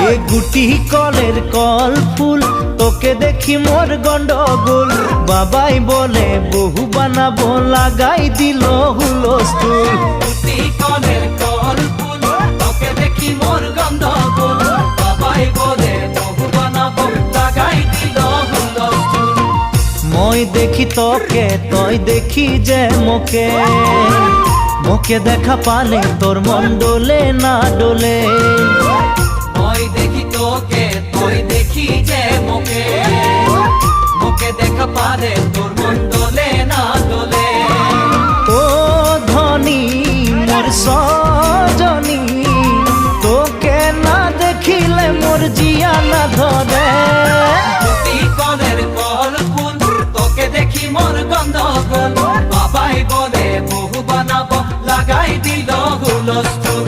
এ গুটি কলের কল ফুল তোকে দেখি মোর গন্ডগোল বাবাই বলে বহু বানাবো লাগাই দিল হুলস্থুল গুটি কলের কল ফুল তোকে দেখি মোর গন্ডগোল বাবাই বলে বহু বানাবো লাগাই দিল হুলস্থুল মই দেখি তোকে তই দেখি যে মোকে মোকে দেখা পালে তোর মন ডোলে না ডোলে মই দেখি তোকে তুই দেখি যে মোকে মোকে দেখা পারে তোর মন দোলে না দোলে ও ধনী মোর সজনী তোকে না দেখিলে মোর জিয়া না ধরে গুটি কলের কল ফুল তোকে দেখি মোর গন্ডগোল বাবাই বলে বহু বানাবো লাগাই দিল হুলস্থুল